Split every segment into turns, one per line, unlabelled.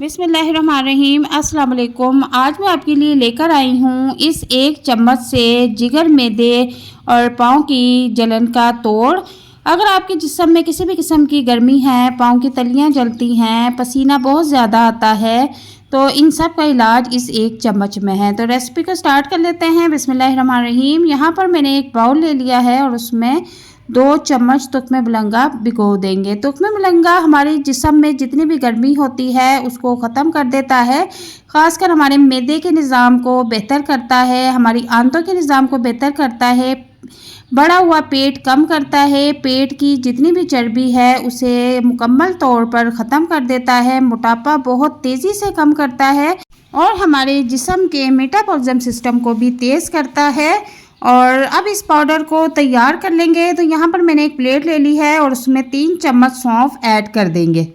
बिस्मिल्लाहिर्रहमानिर्रहीम। अस्सलाम वालेकुम। आज मैं आपके लिए लेकर आई हूँ इस एक चम्मच से जिगर, मैदे और पाँव की जलन का तोड़। अगर आपके जिस्म में किसी भी किस्म की गर्मी है, पाँव की तलियाँ जलती हैं, पसीना बहुत ज़्यादा आता है, तो इन सब का इलाज इस एक चम्मच में है। तो रेसिपी को स्टार्ट कर लेते हैं। बिस्मिल्लाहिर्रहमानिर्रहीम। यहाँ पर मैंने एक बाउल ले लिया है और उसमें 2 चम्मच तुख्मे बुलंगा भिगो देंगे। तुख्मे बुलंगा हमारे जिस्म में जितनी भी गर्मी होती है उसको ख़त्म कर देता है, ख़ासकर हमारे मैदे के निज़ाम को बेहतर करता है, हमारी आंतों के निज़ाम को बेहतर करता है, बढ़ा हुआ पेट कम करता है, पेट की जितनी भी चर्बी है उसे मुकम्मल तौर पर ख़त्म कर देता है, मोटापा बहुत तेज़ी से कम करता है और हमारे जिस्म के मेटाबॉलिज्म सिस्टम को भी तेज़ करता है। और अब इस पाउडर को तैयार कर लेंगे। तो यहाँ पर मैंने एक प्लेट ले ली है और उसमें 3 चम्मच सौंफ ऐड कर देंगे।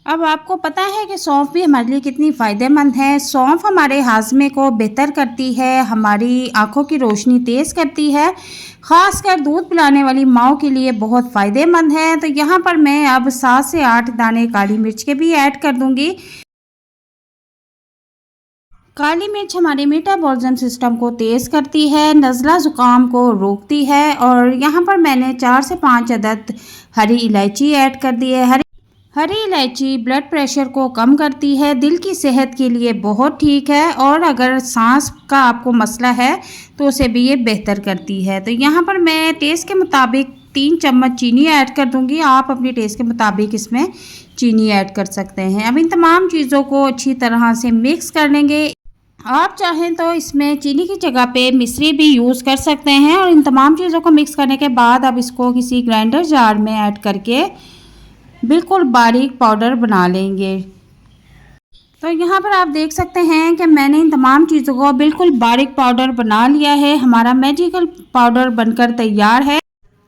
अब आपको पता है कि सौंफ भी हमारे लिए कितनी फ़ायदेमंद है। सौंफ हमारे हाजमे को बेहतर करती है, हमारी आँखों की रोशनी तेज़ करती है, ख़ासकर दूध पिलाने वाली माओं के लिए बहुत फ़ायदेमंद है। तो यहाँ पर मैं अब 7 से 8 दाने काली मिर्च के भी ऐड कर दूँगी। काली मिर्च हमारे मेटाबॉलिज्म सिस्टम को तेज़ करती है, नज़ला ज़ुकाम को रोकती है। और यहाँ पर मैंने 4 से 5 अदद हरी इलायची ऐड कर दी है। हरी इलायची ब्लड प्रेशर को कम करती है, दिल की सेहत के लिए बहुत ठीक है और अगर सांस का आपको मसला है तो उसे भी ये बेहतर करती है। तो यहाँ पर मैं टेस्ट के मुताबिक 3 चम्मच चीनी ऐड कर दूँगी। आप अपने टेस्ट के मुताबिक इसमें चीनी ऐड कर सकते हैं। अब इन तमाम चीज़ों को अच्छी तरह से मिक्स कर लेंगे। आप चाहें तो इसमें चीनी की जगह पे मिश्री भी यूज़ कर सकते हैं। और इन तमाम चीज़ों को मिक्स करने के बाद अब इसको किसी ग्राइंडर जार में ऐड करके बिल्कुल बारीक पाउडर बना लेंगे। तो यहाँ पर आप देख सकते हैं कि मैंने इन तमाम चीज़ों को बिल्कुल बारीक पाउडर बना लिया है। हमारा मैजिकल पाउडर बनकर तैयार है।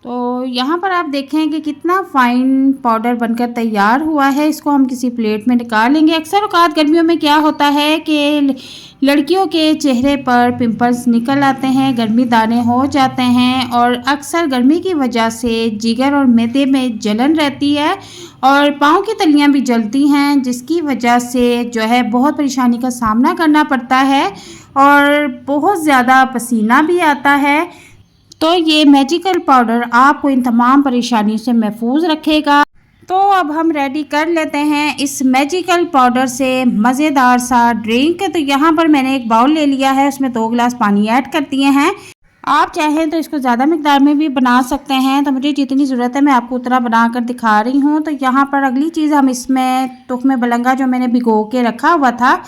तो यहाँ पर आप देखें कि कितना फ़ाइन पाउडर बनकर तैयार हुआ है। इसको हम किसी प्लेट में निकाल लेंगे। अक्सर औक़ात गर्मियों में क्या होता है कि लड़कियों के चेहरे पर पिंपल्स निकल आते हैं, गर्मी दाने हो जाते हैं और अक्सर गर्मी की वजह से जिगर और मैदे में जलन रहती है और पाँव की तलियाँ भी जलती हैं, जिसकी वजह से जो है बहुत परेशानी का सामना करना पड़ता है और बहुत ज़्यादा पसीना भी आता है। तो ये मैजिकल पाउडर आपको इन तमाम परेशानियों से महफूज रखेगा। तो अब हम रेडी कर लेते हैं इस मैजिकल पाउडर से मज़ेदार सा ड्रिंक। तो यहाँ पर मैंने एक बाउल ले लिया है, उसमें 2 गिलास पानी ऐड कर दिए हैं। आप चाहें तो इसको ज़्यादा मिकदार में भी बना सकते हैं। तो मुझे जितनी ज़रूरत है मैं आपको उतना बना कर दिखा रही हूँ। तो यहाँ पर अगली चीज़ हम इसमें तुख्मे बुलंगा जो मैंने भिगो के रखा हुआ था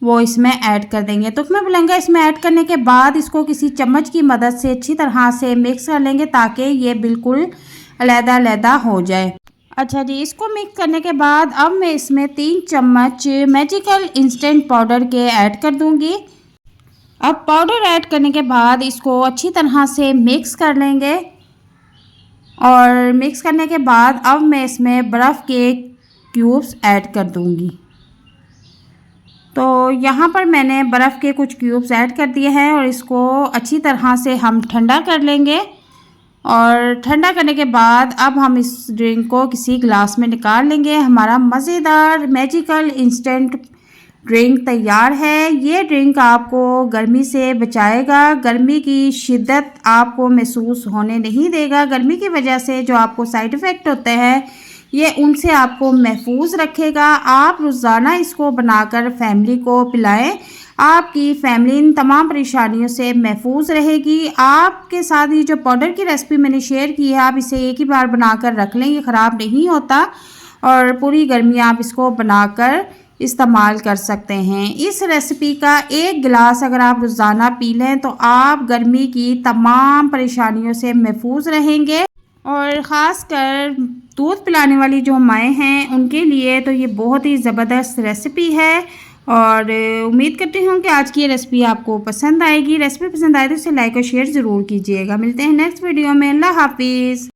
वो इसमें ऐड कर देंगे। तुख्मे बुलंगा इसमें ऐड करने के बाद इसको किसी चम्मच की मदद से अच्छी तरह से मिक्स कर लेंगे ताकि ये बिल्कुल अलग-अलग हो जाए। अच्छा जी, इसको मिक्स करने के बाद अब मैं इसमें 3 चम्मच मैजिकल इंस्टेंट पाउडर के ऐड कर दूंगी। अब पाउडर ऐड करने के बाद इसको अच्छी तरह से मिक्स कर लेंगे और मिक्स करने के बाद अब मैं इसमें बर्फ़ के क्यूब्स ऐड कर दूंगी। तो यहाँ पर मैंने बर्फ़ के कुछ क्यूब्स ऐड कर दिए हैं और इसको अच्छी तरह से हम ठंडा कर लेंगे। और ठंडा करने के बाद अब हम इस ड्रिंक को किसी गिलास में निकाल लेंगे। हमारा मज़ेदार मैजिकल इंस्टेंट ड्रिंक तैयार है। ये ड्रिंक आपको गर्मी से बचाएगा, गर्मी की शिद्दत आपको महसूस होने नहीं देगा। गर्मी की वजह से जो आपको साइड इफ़ेक्ट होते हैं ये उनसे आपको महफूज रखेगा। आप रोज़ाना इसको बनाकर फैमिली को पिलाएं, आपकी फैमिली इन तमाम परेशानियों से महफूज रहेगी। आपके साथ ये जो पाउडर की रेसिपी मैंने शेयर की है, आप इसे एक ही बार बनाकर रख लें, ये ख़राब नहीं होता और पूरी गर्मी आप इसको बनाकर इस्तेमाल कर सकते हैं। इस रेसिपी का 1 गिलास अगर आप रोज़ाना पी लें तो आप गर्मी की तमाम परेशानियों से महफूज रहेंगे। और ख़ासकर दूध पिलाने वाली जो माएँ हैं उनके लिए तो ये बहुत ही ज़बरदस्त रेसिपी है। और उम्मीद करती हूँ कि आज की ये रेसिपी आपको पसंद आएगी। रेसिपी पसंद आए तो इसे लाइक और शेयर ज़रूर कीजिएगा। मिलते हैं नेक्स्ट वीडियो में। अल्लाह हाफिज़।